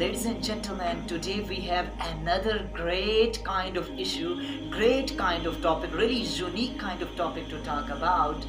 Ladies and gentlemen, today we have another great kind of issue, great kind of topic, really unique kind of topic to talk about.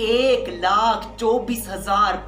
1,24,000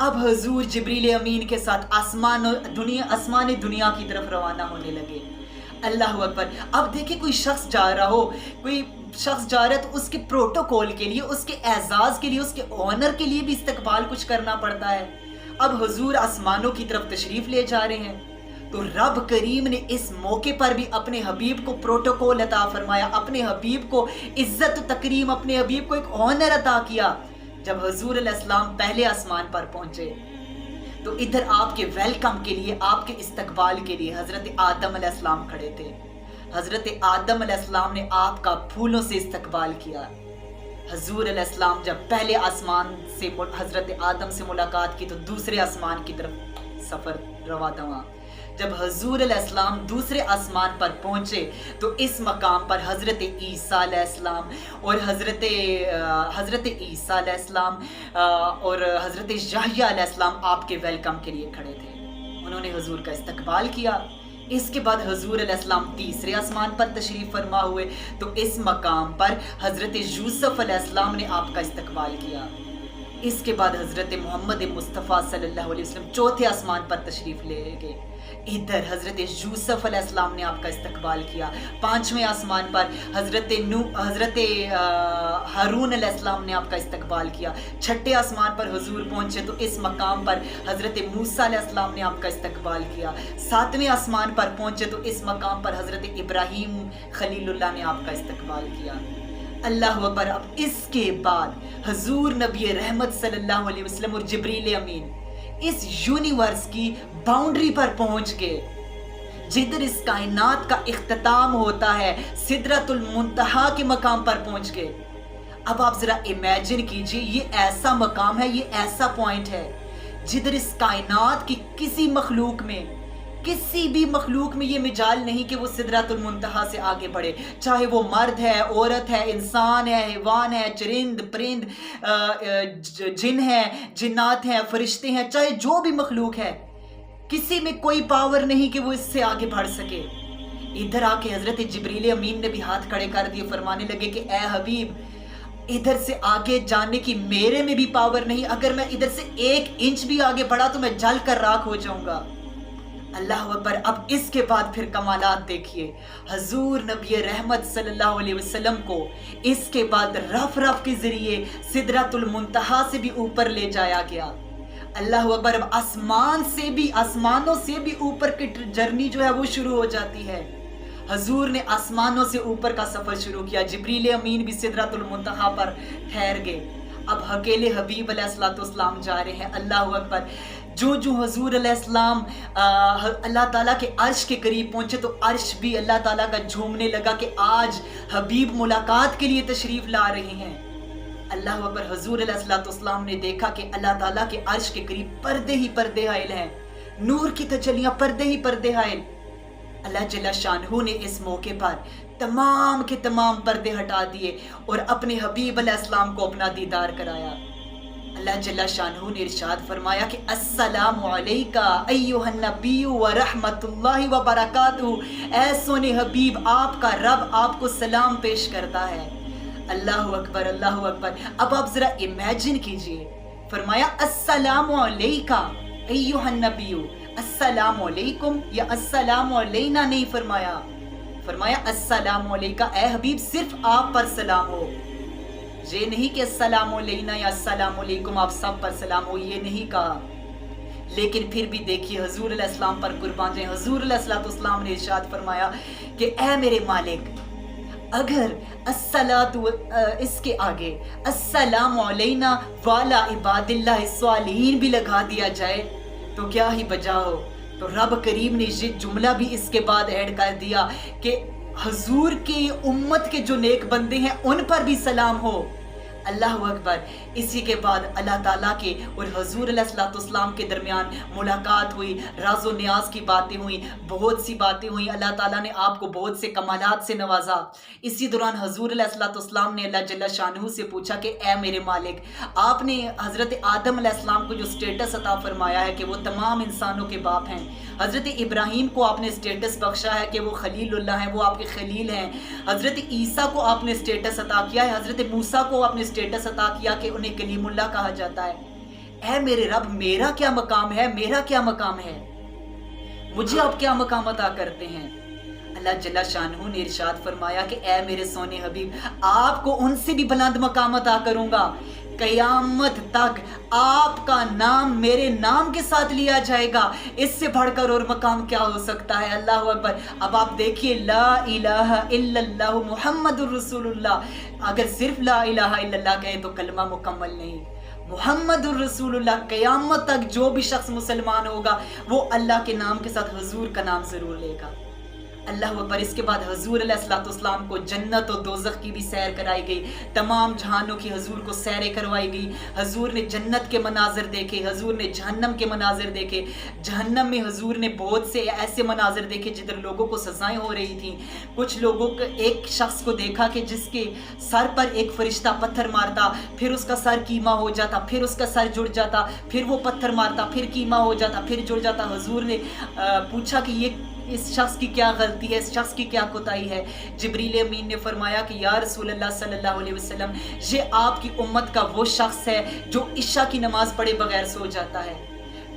اب حضور جبریل امین کے ساتھ آسمان دنیا کی طرف روانہ ہونے لگے. اللہ اکبر. اب دیکھیں کوئی شخص جا رہا ہو تو اس کے پروٹوکول کے لیے، اس کے اعزاز کے لیے، اس کے آنر کے لیے بھی استقبال کچھ کرنا پڑتا ہے. اب حضور آسمانوں کی طرف تشریف لے جا رہے ہیں تو رب کریم نے اس موقع پر بھی اپنے حبیب کو پروٹوکول عطا فرمایا، اپنے حبیب کو عزت و تکریم، اپنے حبیب کو ایک آنر عطا کیا. جب حضور علیہ السلام پہلے آسمان پر پہنچے تو ادھر آپ کے ویلکم کے لیے، آپ کے استقبال کے لیے حضرت آدم علیہ السلام کھڑے تھے. حضرت آدم علیہ السلام نے آپ کا پھولوں سے استقبال کیا. حضور علیہ السلام جب پہلے آسمان سے حضرت آدم سے ملاقات کی تو دوسرے آسمان کی طرف سفر روا دواں. جب حضور علیہ السلام دوسرے آسمان پر پہنچے تو اس مقام پر حضرت عیسیٰ علیہ السلام اور حضرت عیسیٰ علیہ السلام اور حضرت یحییٰ علیہ السلام آپ کے ویلکم کے لیے کھڑے تھے. انہوں نے حضور کا استقبال کیا. اس کے بعد حضور علیہ السلام تیسرے آسمان پر تشریف فرما ہوئے تو اس مقام پر حضرت یوسف علیہ السلام نے آپ کا استقبال کیا. اس کے بعد حضرت محمد مصطفیٰ صلی اللہ علیہ وسلم چوتھے آسمان پر تشریف لے گئے. ادھر حضرت یوسف علیہ السلام نے آپ کا استقبال کیا. پانچویں آسمان پر حضرت ہارون علیہ السلام نے آپ کا استقبال کیا. چھٹے آسمان پر حضور پہنچے تو اس مقام پر حضرت موسیٰ علیہ السلام نے آپ کا استقبال کیا. ساتویں آسمان پر پہنچے تو اس مقام پر حضرت ابراہیم خلیل اللہ نے آپ کا استقبال کیا. اللہ اکبر. اب اس کے بعد حضور نبی رحمت صلی اللہ علیہ وسلم اور جبریل امین اس یونیورس کی باؤنڈری پر پہنچ گئے جدھر اس کائنات کا اختتام ہوتا ہے. سدرۃ المنتہا کے مقام پر پہنچ گئے. اب آپ ذرا امیجن کیجئے، یہ ایسا مقام ہے، یہ ایسا پوائنٹ ہے جدھر اس کائنات کی کسی بھی مخلوق میں یہ مجال نہیں کہ وہ سدرۃ المنتہا سے آگے بڑھے. چاہے وہ مرد ہے، عورت ہے، انسان ہے، حیوان ہے، چرند پرند، جن ہے، جنات ہیں، فرشتے ہیں، چاہے جو بھی مخلوق ہے، کسی میں کوئی پاور نہیں کہ وہ اس سے آگے بڑھ سکے. ادھر آ کے حضرت جبریل امین نے بھی ہاتھ کھڑے کر دیے. فرمانے لگے کہ اے حبیب، ادھر سے آگے جانے کی میرے میں بھی پاور نہیں. اگر میں ادھر سے 1 انچ بھی آگے بڑھا تو میں جل کر راکھ ہو جاؤں گا. اللہ اکبر. اب اس کے بعد پھر کمالات دیکھیے. حضور نبی رحمت صلی اللہ علیہ وسلم کو اس کے بعد رف کے ذریعے سدرۃ المنتہا سے بھی اوپر لے جایا گیا. اللہ اکبر. اب آسمانوں سے بھی اوپر کی جرنی جو ہے وہ شروع ہو جاتی ہے. حضور نے آسمانوں سے اوپر کا سفر شروع کیا. جبریل امین بھی سدرۃ المنتہا پر ٹھہر گئے. اب اکیلے حبیب علیہ السلام جا رہے ہیں. اللہ اکبر. جو حضور علیہ السلام اللہ تعالیٰ کے عرش کے قریب پہنچے تو عرش بھی اللہ تعالیٰ کا جھومنے لگا کہ آج حبیب ملاقات کے لیے تشریف لا رہے ہیں. اللہ اکبر. حضور علیہ السلام نے دیکھا کہ اللہ تعالیٰ کے عرش کے قریب پردے ہی پردے حائل ہیں، نور کی تجلیاں پردے ہی پردے حائل. اللہ جل شانہ نے اس موقع پر تمام کے تمام پردے ہٹا دیے اور اپنے حبیب علیہ السلام کو اپنا دیدار کرایا. اللہ جل شانہ نے ارشاد فرمایا کہ السلام علیکہ ایھا النبی ورحمۃ اللہ وبرکاتہ. اے سونے حبیب، آپ کا رب آپ کو سلام پیش کرتا ہے. اللہ اکبر. اللہ اکبر. اب آپ ذرا امیجن کیجئے. فرمایا السلام علیکہ ایھا النبی. السلام علیکم یا السلام علینا نہیں فرمایا. فرمایا السلام علیکہ، اے حبیب صرف آپ پر سلام ہو. یہ نہیں کہ السلام علینا یا السلام علیکم آپ سب پر سلام ہو، یہ نہیں کہا. لیکن پھر بھی دیکھیے حضور علیہ السلام پر قربان جائیں. حضور علیہ السلام نے ارشاد فرمایا کہ اے میرے مالک، اگر اس کے آگے السلام علینا والا عباد اللہ الصالحین بھی لگا دیا جائے تو کیا ہی بجا ہو. تو رب کریم نے یہ جملہ بھی اس کے بعد ایڈ کر دیا کہ حضور کی امت کے جو نیک بندے ہیں ان پر بھی سلام ہو. اللہ اکبر. اسی کے بعد اللہ تعالیٰ کے اور حضور علیہ السلام کے درمیان ملاقات ہوئی، راز و نیاز کی باتیں ہوئیں، بہت سی باتیں ہوئیں. اللہ تعالیٰ نے آپ کو بہت سے کمالات سے نوازا. اسی دوران حضور علیہ السلام نے اللہ جل شانہ سے پوچھا کہ اے میرے مالک، آپ نے حضرت آدم علیہ السلام کو جو سٹیٹس عطا فرمایا ہے کہ وہ تمام انسانوں کے باپ ہیں، حضرت ابراہیم کو آپ نے سٹیٹس بخشا ہے کہ وہ خلیل اللہ ہیں، وہ آپ کے خلیل ہیں، حضرت عیسیٰ کو آپ نے سٹیٹس عطا کیا ہے، حضرت موسیٰ کو آپ نے سٹیٹس عطا کیا کہ انہیں کلیم اللہ کہا جاتا ہے. اے میرے رب میرا کیا مقام ہے، میرا کیا مقام ہے، مجھے آپ کیا مقام عطا کرتے ہیں؟ اللہ جل شانہ نے ارشاد فرمایا کہ اے میرے سونے حبیب، آپ کو ان سے بھی بلند مقام عطا کروں گا، قیامت تک آپ کا نام میرے نام کے ساتھ لیا جائے گا، اس سے بڑھ کر اور مقام کیا ہو سکتا ہے؟ اللہ اکبر۔ اب آپ دیکھیے، لا الہ الا اللہ محمد الرسول اللہ، اگر صرف لا الہ الا اللہ کہیں تو کلمہ مکمل نہیں، محمد الرسول اللہ، قیامت تک جو بھی شخص مسلمان ہوگا وہ اللہ کے نام کے ساتھ حضور کا نام ضرور لے گا۔ اللہ اکبر۔ اس کے بعد حضور علیہ السلام کو جنت و دوزخ کی بھی سیر کرائی گئی، تمام جہانوں کی حضور کو سیریں کروائی گئی، حضور نے جنت کے مناظر دیکھے، حضور نے جہنم کے مناظر دیکھے، جہنم میں حضور نے بہت سے ایسے مناظر دیکھے جدھر لوگوں کو سزائیں ہو رہی تھیں، کچھ لوگوں کو، ایک شخص کو دیکھا کہ جس کے سر پر ایک فرشتہ پتھر مارتا، پھر اس کا سر کیما ہو جاتا، پھر اس کا سر جڑ جاتا، پھر وہ پتھر مارتا، پھر کیما ہو جاتا، پھر جڑ جاتا۔ حضور نے پوچھا کہ یہ اس شخص کی کیا غلطی ہے، اس شخص کی کیا کوتاہی ہے؟ جبریل امین نے فرمایا کہ یا رسول اللہ صلی اللہ علیہ وسلم، یہ آپ کی امت کا وہ شخص ہے جو عشاء کی نماز پڑھے بغیر سو جاتا ہے۔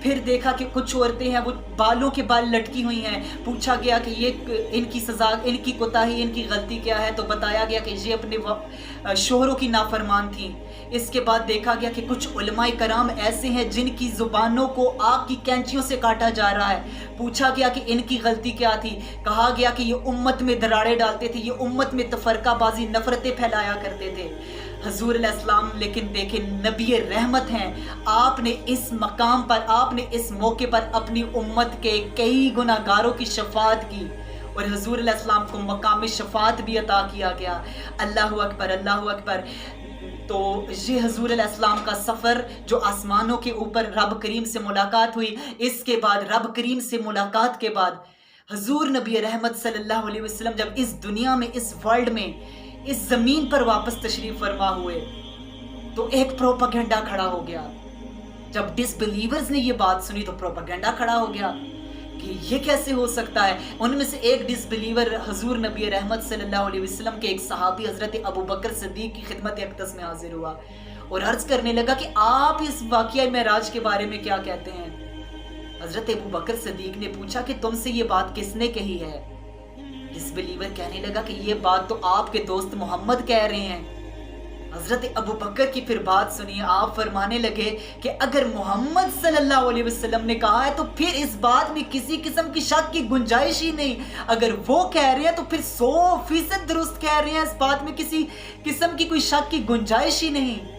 پھر دیکھا کہ کچھ عورتیں ہیں وہ بالوں کے بال لٹکی ہوئی ہیں، پوچھا گیا کہ یہ ان کی سزا، ان کی کوتاہی، ان کی غلطی کیا ہے؟ تو بتایا گیا کہ یہ اپنے شوہروں کی نافرمان تھیں۔ اس کے بعد دیکھا گیا کہ کچھ علماء کرام ایسے ہیں جن کی زبانوں کو آگ کی کینچیوں سے کاٹا جا رہا ہے، پوچھا گیا کہ ان کی غلطی کیا تھی؟ کہا گیا کہ یہ امت میں دراڑیں ڈالتے تھے، یہ امت میں تفرقہ بازی، نفرتیں پھیلایا کرتے تھے۔ حضور علیہ السلام لیکن دیکھیں نبی رحمت ہیں، آپ نے اس مقام پر، آپ نے اس موقع پر اپنی امت کے کئی گناہگاروں کی شفاعت کی، اور حضور علیہ السلام کو مقام شفاعت بھی عطا کیا گیا۔ اللہ اکبر، اللہ اکبر۔ تو یہ حضور علیہ السلام کا سفر جو آسمانوں کے اوپر رب کریم سے ملاقات ہوئی، اس کے بعد رب کریم سے ملاقات کے بعد حضور نبی رحمت صلی اللہ علیہ وسلم جب اس دنیا میں، اس ورلڈ میں، اس زمین پر واپس تشریف فرما ہوئے تو ایک پروپیگنڈا کھڑا ہو گیا۔ جب ڈس بلیورز نے یہ بات سنی تو پروپیگنڈا کھڑا ہو گیا کہ یہ کیسے ہو سکتا ہے۔ ان میں سے ایک ڈس بلیور حضور نبی رحمت صلی اللہ علیہ وسلم کے ایک صحابی حضرت ابو بکر صدیق کی خدمت اقدس میں حاضر ہوا اور عرض کرنے لگا کہ آپ اس واقعہ معراج کے بارے میں کیا کہتے ہیں؟ حضرت ابو بکر صدیق نے پوچھا کہ تم سے یہ بات کس نے کہی ہے؟ ڈس بلیور کہنے لگا کہ یہ بات تو آپ کے دوست محمد کہہ رہے ہیں۔ حضرت ابو بکر کی پھر بات سنیے، آپ فرمانے لگے کہ اگر محمد صلی اللہ علیہ وسلم نے کہا ہے تو پھر اس بات میں کسی قسم کی شک کی گنجائش ہی نہیں، اگر وہ کہہ رہے ہیں تو پھر 100% درست کہہ رہے ہیں، اس بات میں کسی قسم کی کوئی شک کی گنجائش ہی نہیں۔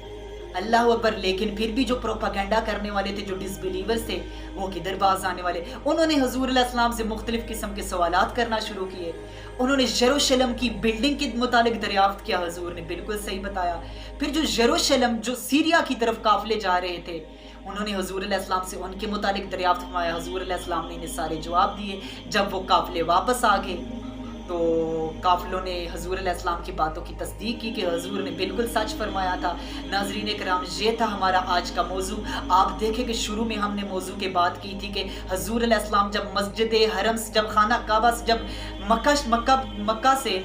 اللہ اکبر۔ لیکن پھر بھی جو پروپیگنڈا کرنے والے تھے، جو ڈس بلیورز تھے، وہ کدھر باز آنے والے؟ انہوں نے حضور علیہ السلام سے مختلف قسم کے سوالات کرنا شروع کیے، انہوں نے یروشلم کی بلڈنگ کے متعلق دریافت کیا، حضور نے بالکل صحیح بتایا۔ پھر جو یروشلم، جو سیریا کی طرف قافلے جا رہے تھے، انہوں نے حضور علیہ السلام سے ان کے متعلق دریافت فرمایا، حضور علیہ السلام نے انہیں سارے جواب دیے۔ جب وہ قافلے واپس آ گئے تو قافلوں نے حضور علیہ السلام کی باتوں کی تصدیق کی کہ حضور نے بالکل سچ فرمایا تھا۔ ناظرین کرام، یہ تھا ہمارا آج کا موضوع۔ آپ دیکھیں کہ شروع میں ہم نے موضوع کی بات کی تھی کہ حضور علیہ السلام جب مسجد حرم سے، جب خانہ کعبہ سے، جب مکہ سے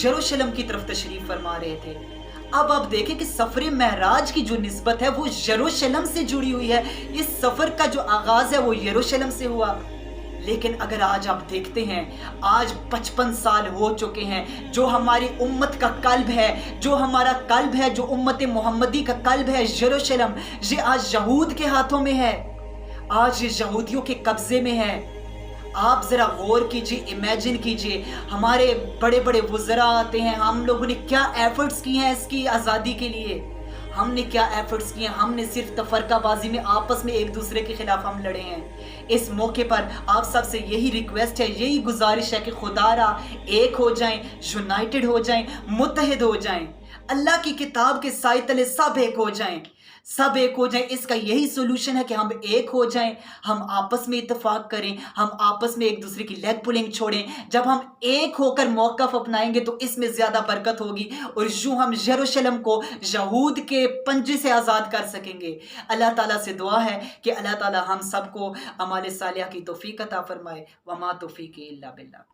یروشلم کی طرف تشریف فرما رہے تھے، اب آپ دیکھیں کہ سفر معراج کی جو نسبت ہے وہ یروشلم سے جڑی ہوئی ہے، اس سفر کا جو آغاز ہے وہ یروشلم سے ہوا۔ لیکن اگر آج آپ دیکھتے ہیں، آج 55 سال ہو چکے ہیں، جو ہماری امت کا قلب ہے، جو ہمارا قلب ہے، جو امت محمدی کا قلب ہے، یروشلم، یہ آج یہود کے ہاتھوں میں ہے، آج یہ یہودیوں کے قبضے میں ہے۔ آپ ذرا غور کیجئے، امیجن کیجئے، ہمارے بڑے بڑے وزراء آتے ہیں، ہم لوگوں نے کیا ایفرٹس کی ہیں اس کی آزادی کے لیے، ہم نے کیا ایفرٹس کیے ہیں، ہم نے صرف تفرقہ بازی میں آپس میں ایک دوسرے کے خلاف ہم لڑے ہیں۔ اس موقع پر آپ سب سے یہی ریکویسٹ ہے، یہی گزارش ہے کہ خدا را ایک ہو جائیں، یونائٹڈ ہو جائیں، متحد ہو جائیں، اللہ کی کتاب کے سائے تلے سب ایک ہو جائیں، سب ایک ہو جائیں۔ اس کا یہی سولوشن ہے کہ ہم ایک ہو جائیں، ہم آپس میں اتفاق کریں، ہم آپس میں ایک دوسرے کی لیگ پولنگ چھوڑیں۔ جب ہم ایک ہو کر موقف اپنائیں گے تو اس میں زیادہ برکت ہوگی، اور یوں ہم یروشلم کو یہود کے پنجے سے آزاد کر سکیں گے۔ اللہ تعالیٰ سے دعا ہے کہ اللہ تعالیٰ ہم سب کو اعمال صالحہ کی توفیق عطا فرمائے۔ وما توفیقی الا باللہ۔